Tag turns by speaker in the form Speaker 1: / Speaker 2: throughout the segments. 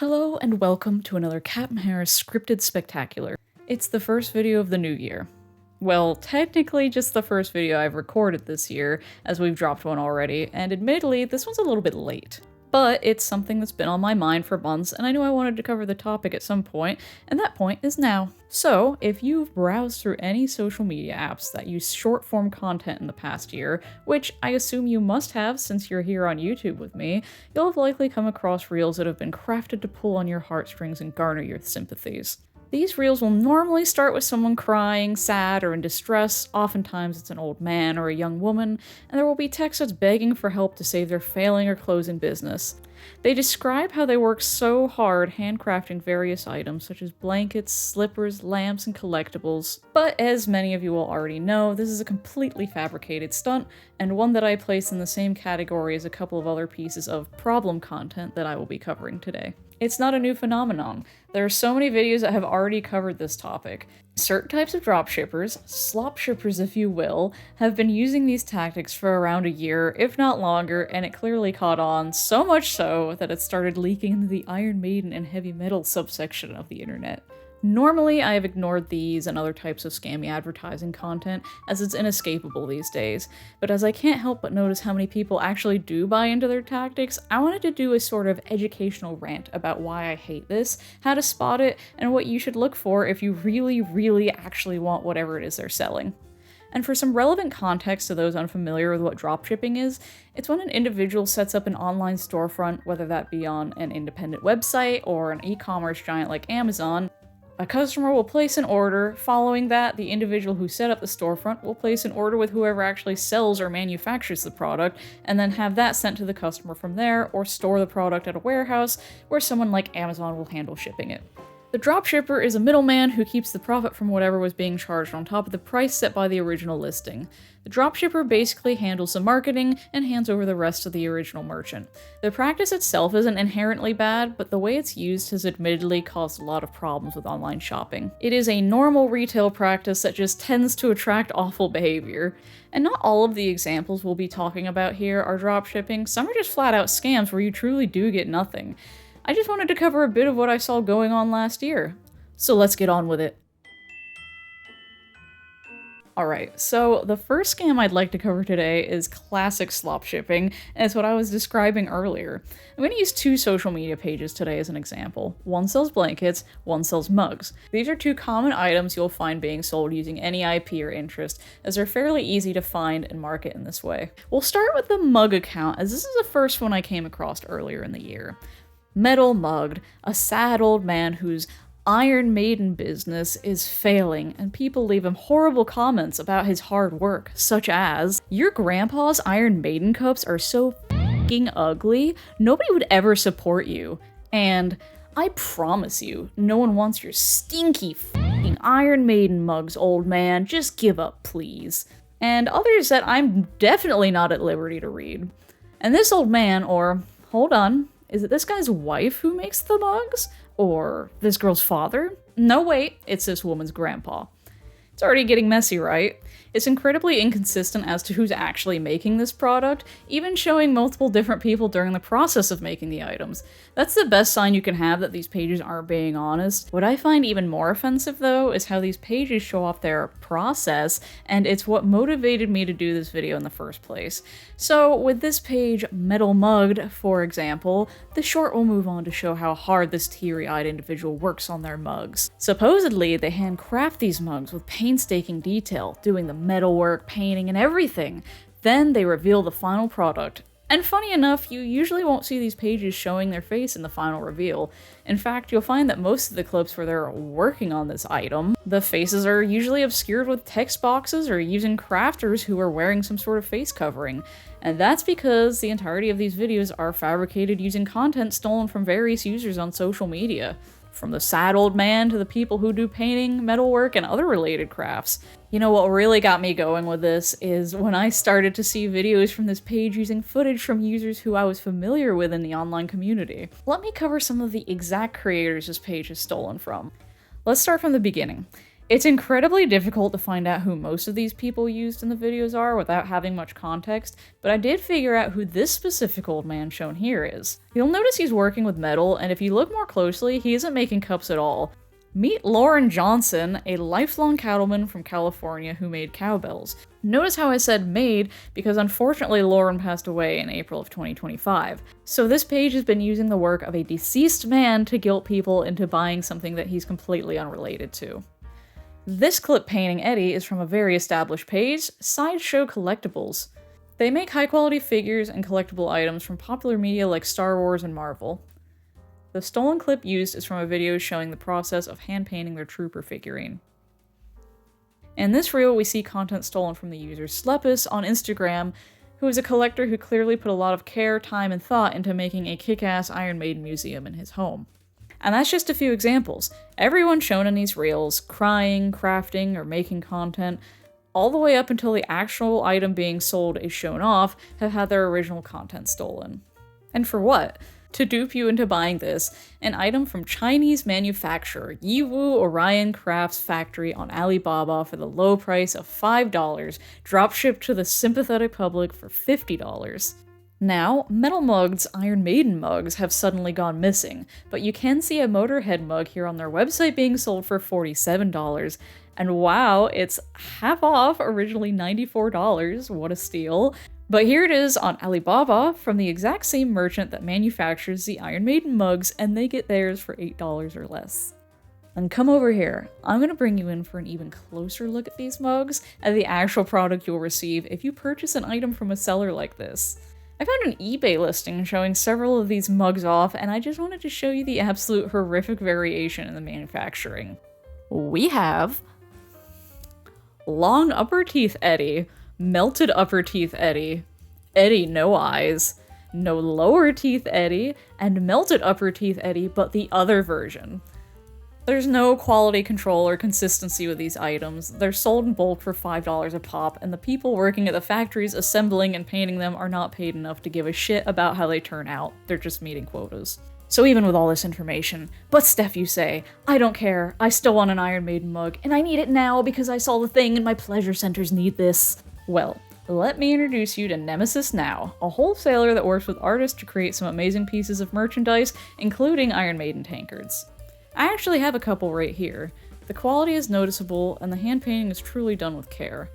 Speaker 1: Hello and welcome to another Captain Harris scripted spectacular. It's the first video of the new year. Well, technically just the first video I've recorded this year, as we've dropped one already, and admittedly, this one's a little bit late. But it's something that's been on my mind for months, and I knew I wanted to cover the topic at some point, and that point is now. So, if you've browsed through any social media apps that use short-form content in the past year, which I assume you must have since you're here on YouTube with me, you'll have likely come across reels that have been crafted to pull on your heartstrings and garner your sympathies. These reels will normally start with someone crying, sad, or in distress. Oftentimes it's an old man or a young woman, and there will be text that's begging for help to save their failing or closing business. They describe how they work so hard handcrafting various items such as blankets, slippers, lamps, and collectibles. But as many of you will already know, this is a completely fabricated stunt, and one that I place in the same category as a couple of other pieces of problem content that I will be covering today. It's not a new phenomenon. There are so many videos that have already covered this topic. Certain types of dropshippers, slop shippers if you will, have been using these tactics for around a year, if not longer, and it clearly caught on, so much so that it started leaking into the Iron Maiden and heavy metal subsection of the internet. Normally, I have ignored these and other types of scammy advertising content, as it's inescapable these days, but as I can't help but notice how many people actually do buy into their tactics, I wanted to do a sort of educational rant about why I hate this, how to spot it, and what you should look for if you really actually want whatever it is they're selling. And for some relevant context to those unfamiliar with what dropshipping is, it's when an individual sets up an online storefront, whether that be on an independent website or an e-commerce giant like Amazon. A customer will place an order. Following that, the individual who set up the storefront will place an order with whoever actually sells or manufactures the product, and then have that sent to the customer from there, or store the product at a warehouse where someone like Amazon will handle shipping it. The dropshipper is a middleman who keeps the profit from whatever was being charged on top of the price set by the original listing. The dropshipper basically handles the marketing and hands over the rest to the original merchant. The practice itself isn't inherently bad, but the way it's used has admittedly caused a lot of problems with online shopping. It is a normal retail practice that just tends to attract awful behavior. And not all of the examples we'll be talking about here are dropshipping. Some are just flat out scams where you truly do get nothing. I just wanted to cover a bit of what I saw going on last year. So let's get on with it. Alright, so the first scam I'd like to cover today is classic slop shipping, and it's what I was describing earlier. I'm going to use two social media pages today as an example. One sells blankets, one sells mugs. These are two common items you'll find being sold using any IP or interest, as they're fairly easy to find and market in this way. We'll start with the mug account, as this is the first one I came across earlier in the year. Metal mugged, a sad old man whose Iron Maiden business is failing, and people leave him horrible comments about his hard work, such as, "Your grandpa's Iron Maiden cups are so f***ing ugly, nobody would ever support you," and, "I promise you, no one wants your stinky f***ing Iron Maiden mugs, old man, just give up, please," and others that I'm definitely not at liberty to read. And this old man, or, hold on, is it this guy's wife who makes the mugs? Or this girl's father? No, wait, it's this woman's grandpa. It's already getting messy, right? It's incredibly inconsistent as to who's actually making this product, even showing multiple different people during the process of making the items. That's the best sign you can have that these pages aren't being honest. What I find even more offensive, though, is how these pages show off their process, and it's what motivated me to do this video in the first place. So, with this page, Metal Mugged, for example, the short will move on to show how hard this teary-eyed individual works on their mugs. Supposedly, they handcraft these mugs with painstaking detail, doing the metalwork, painting, and everything. Then they reveal the final product. And funny enough, you usually won't see these pages showing their face in the final reveal. In fact, you'll find that most of the clips where they're working on this item, the faces are usually obscured with text boxes or using crafters who are wearing some sort of face covering. And that's because the entirety of these videos are fabricated using content stolen from various users on social media. From the sad old man to the people who do painting, metalwork, and other related crafts. You know what really got me going with this is when I started to see videos from this page using footage from users who I was familiar with in the online community. Let me cover some of the exact creators this page is stolen from. Let's start from the beginning. It's incredibly difficult to find out who most of these people used in the videos are without having much context, but I did figure out who this specific old man shown here is. You'll notice he's working with metal, and if you look more closely, he isn't making cups at all. Meet Lauren Johnson, a lifelong cattleman from California who made cowbells. Notice how I said made, because unfortunately Lauren passed away in April of 2025. So this page has been using the work of a deceased man to guilt people into buying something that he's completely unrelated to. This clip painting Eddie is from a very established page, Sideshow Collectibles. They make high-quality figures and collectible items from popular media like Star Wars and Marvel. The stolen clip used is from a video showing the process of hand-painting their trooper figurine. In this reel, we see content stolen from the user Slepus on Instagram, who is a collector who clearly put a lot of care, time, and thought into making a kick-ass Iron Maiden museum in his home. And that's just a few examples. Everyone shown in these reels, crying, crafting, or making content, all the way up until the actual item being sold is shown off, have had their original content stolen. And for what? To dupe you into buying this, an item from Chinese manufacturer Yiwu Orion Crafts factory on Alibaba for the low price of $5, dropshipped to the sympathetic public for $50. Now, Metal Mug's Iron Maiden mugs have suddenly gone missing, but you can see a Motorhead mug here on their website being sold for $47, and wow, it's half off, originally $94, what a steal. But here it is on Alibaba from the exact same merchant that manufactures the Iron Maiden mugs, and they get theirs for $8 or less. And come over here, I'm gonna bring you in for an even closer look at these mugs and the actual product you'll receive if you purchase an item from a seller like this. I found an eBay listing showing several of these mugs off, and I just wanted to show you the absolute horrific variation in the manufacturing. We have long upper teeth Eddie, melted upper teeth Eddie, Eddie no eyes, no lower teeth Eddie, and melted upper teeth Eddie, but the other version. There's no quality control or consistency with these items. They're sold in bulk for $5 a pop, and the people working at the factories assembling and painting them are not paid enough to give a shit about how they turn out. They're just meeting quotas. So even with all this information, but Steph, you say, I don't care, I still want an Iron Maiden mug, and I need it now because I saw the thing and my pleasure centers need this. Well, let me introduce you to Nemesis Now, a wholesaler that works with artists to create some amazing pieces of merchandise, including Iron Maiden tankards. I actually have a couple right here. The quality is noticeable, and the hand painting is truly done with care.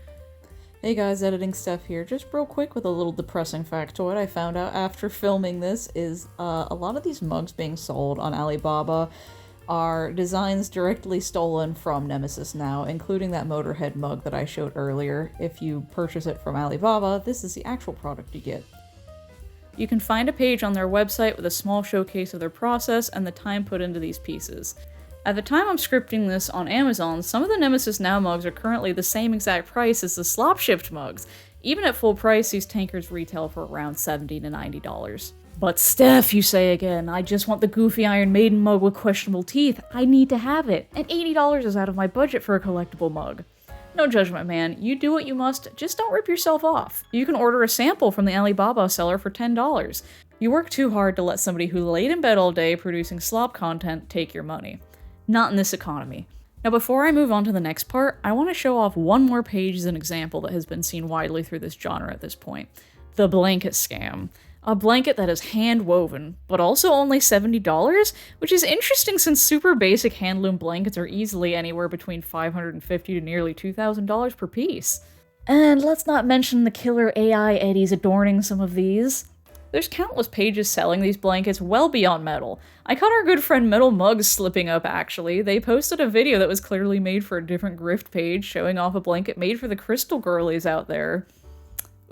Speaker 1: Hey guys, editing Steph here. Just real quick with a little depressing factoid I found out after filming this is a lot of these mugs being sold on Alibaba are designs directly stolen from Nemesis Now, including that Motorhead mug that I showed earlier. If you purchase it from Alibaba, this is the actual product you get. You can find a page on their website with a small showcase of their process and the time put into these pieces. At the time I'm scripting this on Amazon, some of the Nemesis Now mugs are currently the same exact price as the Slop shipped mugs. Even at full price, these tankards retail for around $70 to $90. But Steph, you say again, I just want the goofy Iron Maiden mug with questionable teeth. I need to have it, and $80 is out of my budget for a collectible mug. No judgment, man. You do what you must, just don't rip yourself off. You can order a sample from the Alibaba seller for $10. You work too hard to let somebody who laid in bed all day producing slop content take your money. Not in this economy. Now before I move on to the next part, I want to show off one more page as an example that has been seen widely through this genre at this point. The blanket scam. A blanket that is hand-woven, but also only $70, which is interesting since super basic hand-loom blankets are easily anywhere between $550 to nearly $2,000 per piece. And let's not mention the killer AI Eddies adorning some of these. There's countless pages selling these blankets well beyond metal. I caught our good friend Metal Mugs slipping up, actually. They posted a video that was clearly made for a different grift page showing off a blanket made for the crystal girlies out there.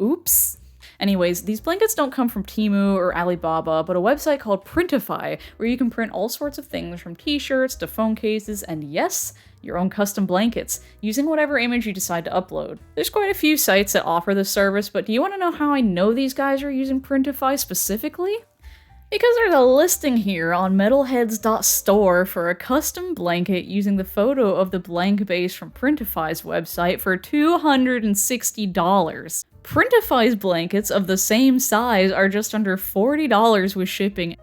Speaker 1: Oops. Anyways, these blankets don't come from Temu or Alibaba, but a website called Printify, where you can print all sorts of things from t-shirts to phone cases, and yes, your own custom blankets, using whatever image you decide to upload. There's quite a few sites that offer this service, but do you want to know how I know these guys are using Printify specifically? Because there's a listing here on metalheads.store for a custom blanket using the photo of the blank base from Printify's website for $260. Printify's blankets of the same size are just under $40 with shipping.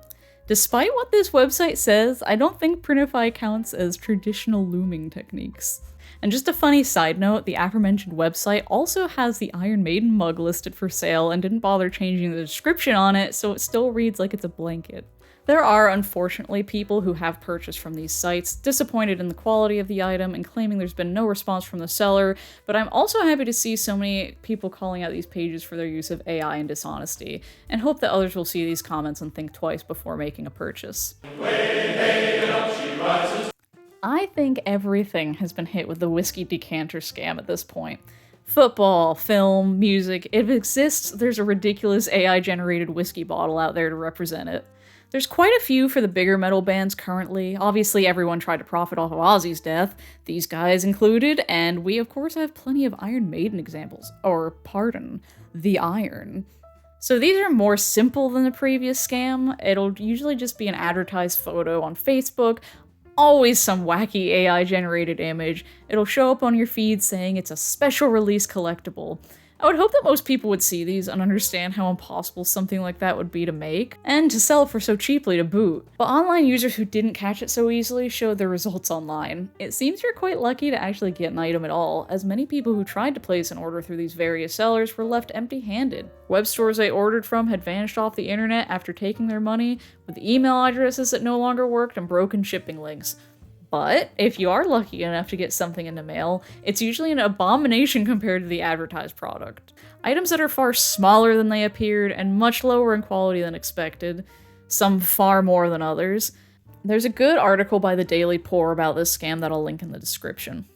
Speaker 1: Despite what this website says, I don't think Printify counts as traditional looming techniques. And just a funny side note, the aforementioned website also has the Iron Maiden mug listed for sale and didn't bother changing the description on it, so it still reads like it's a blanket. There are, unfortunately, people who have purchased from these sites, disappointed in the quality of the item and claiming there's been no response from the seller, but I'm also happy to see so many people calling out these pages for their use of AI and dishonesty, and hope that others will see these comments and think twice before making a purchase. I think everything has been hit with the whiskey decanter scam at this point. Football, film, music, if it exists, there's a ridiculous AI-generated whiskey bottle out there to represent it. There's quite a few for the bigger metal bands currently. Obviously, everyone tried to profit off of Ozzy's death, these guys included, and we of course have plenty of Iron Maiden examples. Or, pardon, the Iron. So these are more simple than the previous scam. It'll usually just be an advertised photo on Facebook, always some wacky AI-generated image. It'll show up on your feed saying it's a special release collectible. I would hope that most people would see these and understand how impossible something like that would be to make, and to sell for so cheaply to boot. But online users who didn't catch it so easily showed their results online. It seems you're quite lucky to actually get an item at all, as many people who tried to place an order through these various sellers were left empty-handed. Web stores they ordered from had vanished off the internet after taking their money, with email addresses that no longer worked and broken shipping links. But if you are lucky enough to get something in the mail, it's usually an abomination compared to the advertised product. Items that are far smaller than they appeared and much lower in quality than expected, some far more than others. There's a good article by the Daily Pour about this scam that I'll link in the description.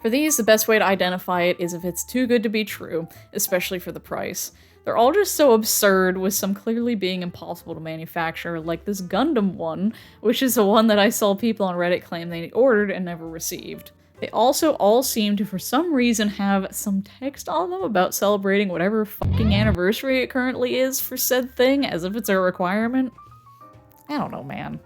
Speaker 1: For these, the best way to identify it is if it's too good to be true, especially for the price. They're all just so absurd, with some clearly being impossible to manufacture, like this Gundam one, which is the one that I saw people on Reddit claim they ordered and never received. They also all seem to, for some reason, have some text on them about celebrating whatever fucking anniversary it currently is for said thing, as if it's a requirement. I don't know, man.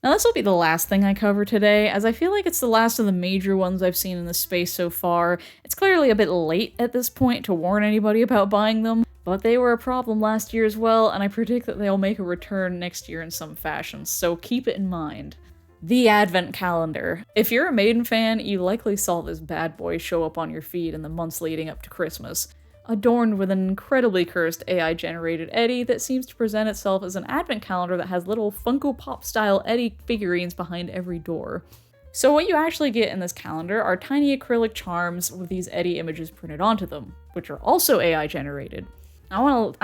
Speaker 1: Now this will be the last thing I cover today, as I feel like it's the last of the major ones I've seen in this space so far. It's clearly a bit late at this point to warn anybody about buying them, but they were a problem last year as well, and I predict that they'll make a return next year in some fashion, so keep it in mind. The Advent Calendar. If you're a Maiden fan, you likely saw this bad boy show up on your feed in the months leading up to Christmas, adorned with an incredibly cursed AI-generated Eddie that seems to present itself as an advent calendar that has little Funko Pop-style Eddie figurines behind every door. So what you actually get in this calendar are tiny acrylic charms with these Eddie images printed onto them, which are also AI-generated. I want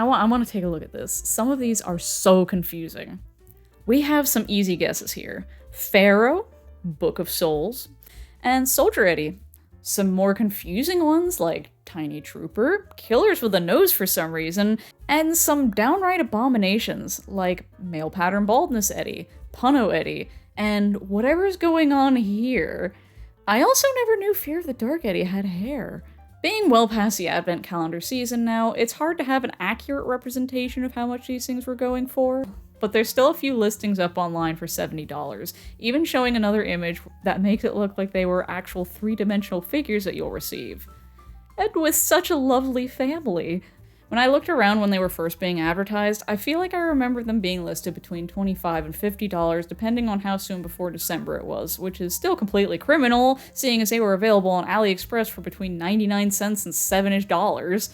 Speaker 1: to take a look at this. Some of these are so confusing. We have some easy guesses here. Pharaoh, Book of Souls, and Soldier Eddie. Some more confusing ones like Tiny Trooper, Killers with a Nose for some reason, and some downright abominations like Male Pattern Baldness Eddie, Punno Eddie, and whatever's going on here. I also never knew Fear of the Dark Eddie had hair. Being well past the Advent Calendar season now, it's hard to have an accurate representation of how much these things were going for. But there's still a few listings up online for $70, even showing another image that makes it look like they were actual three-dimensional figures that you'll receive. And with such a lovely family. When I looked around when they were first being advertised, I feel like I remember them being listed between $25 and $50 depending on how soon before December it was, which is still completely criminal, seeing as they were available on AliExpress for between 99 cents and $7-ish.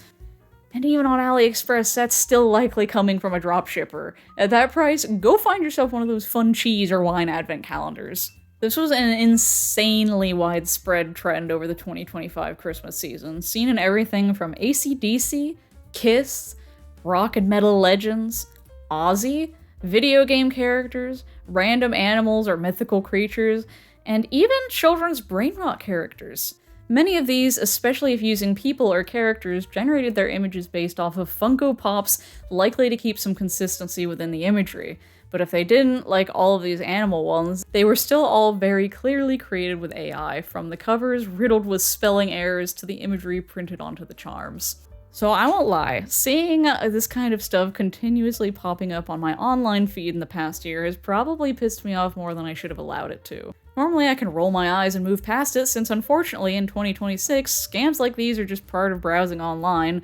Speaker 1: And even on AliExpress, that's still likely coming from a dropshipper. At that price, go find yourself one of those fun cheese or wine advent calendars. This was an insanely widespread trend over the 2025 Christmas season, seen in everything from AC/DC, Kiss, rock and metal legends, Ozzy, video game characters, random animals or mythical creatures, and even children's brain rot characters. Many of these, especially if using people or characters, generated their images based off of Funko Pops, likely to keep some consistency within the imagery. But if they didn't, like all of these animal ones, they were still all very clearly created with AI, from the covers riddled with spelling errors to the imagery printed onto the charms. So I won't lie, seeing this kind of stuff continuously popping up on my online feed in the past year has probably pissed me off more than I should have allowed it to. Normally I can roll my eyes and move past it, since unfortunately in 2026, scams like these are just part of browsing online,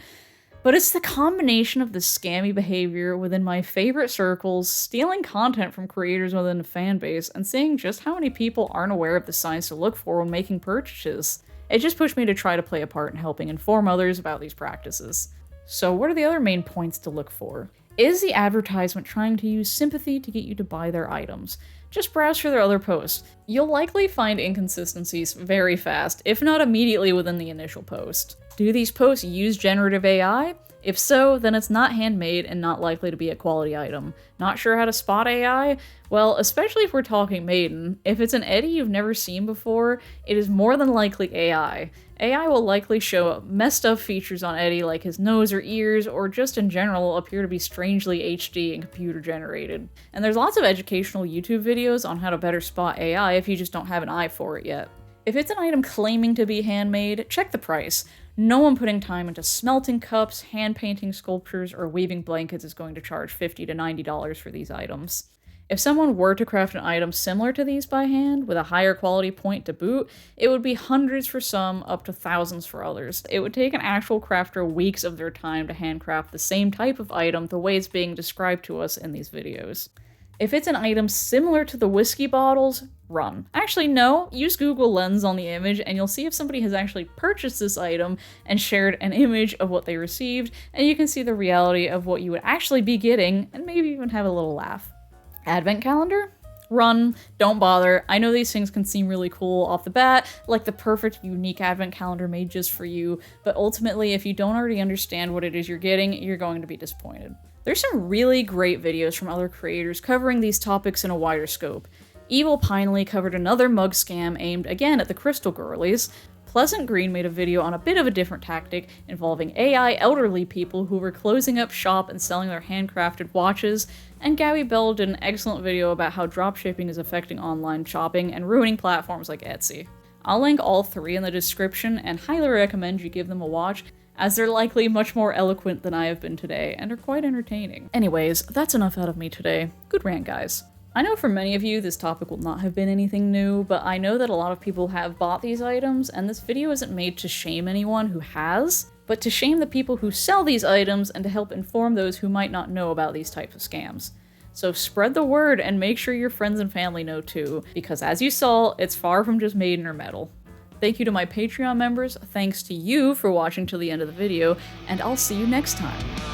Speaker 1: But it's the combination of the scammy behavior within my favorite circles, stealing content from creators within the fan base, and seeing just how many people aren't aware of the signs to look for when making purchases. It just pushed me to try to play a part in helping inform others about these practices. So what are the other main points to look for? Is the advertisement trying to use sympathy to get you to buy their items? Just browse through their other posts. You'll likely find inconsistencies very fast, if not immediately within the initial post. Do these posts use generative AI? If so, then it's not handmade and not likely to be a quality item. Not sure how to spot AI? Well, especially if we're talking maiden, if it's an Eddie you've never seen before, it is more than likely AI. AI will likely show messed up features on Eddie like his nose or ears, or just in general appear to be strangely HD and computer generated. And there's lots of educational YouTube videos on how to better spot AI if you just don't have an eye for it yet. If it's an item claiming to be handmade, check the price. No one putting time into smelting cups, hand-painting sculptures, or weaving blankets is going to charge $50 to $90 for these items. If someone were to craft an item similar to these by hand, with a higher quality point to boot, it would be hundreds for some, up to thousands for others. It would take an actual crafter weeks of their time to handcraft the same type of item the way it's being described to us in these videos. If it's an item similar to the whiskey bottles, run. Actually, no, use Google Lens on the image and you'll see if somebody has actually purchased this item and shared an image of what they received, and you can see the reality of what you would actually be getting, and maybe even have a little laugh. Advent calendar? Run, don't bother. I know these things can seem really cool off the bat, like the perfect unique advent calendar made just for you, but ultimately if you don't already understand what it is you're getting, you're going to be disappointed. There's some really great videos from other creators covering these topics in a wider scope. Evil Pinely covered another mug scam aimed again at the crystal girlies. Pleasant Green made a video on a bit of a different tactic involving AI elderly people who were closing up shop and selling their handcrafted watches, and Gabby Bell did an excellent video about how dropshipping is affecting online shopping and ruining platforms like Etsy. I'll link all three in the description and highly recommend you give them a watch, as they're likely much more eloquent than I have been today and are quite entertaining. Anyways, that's enough out of me today. Good rant, guys. I know for many of you this topic will not have been anything new, but I know that a lot of people have bought these items, and this video isn't made to shame anyone who has, but to shame the people who sell these items and to help inform those who might not know about these types of scams. So spread the word and make sure your friends and family know too, because as you saw, it's far from just maiden or metal. Thank you to my Patreon members, thanks to you for watching till the end of the video, and I'll see you next time.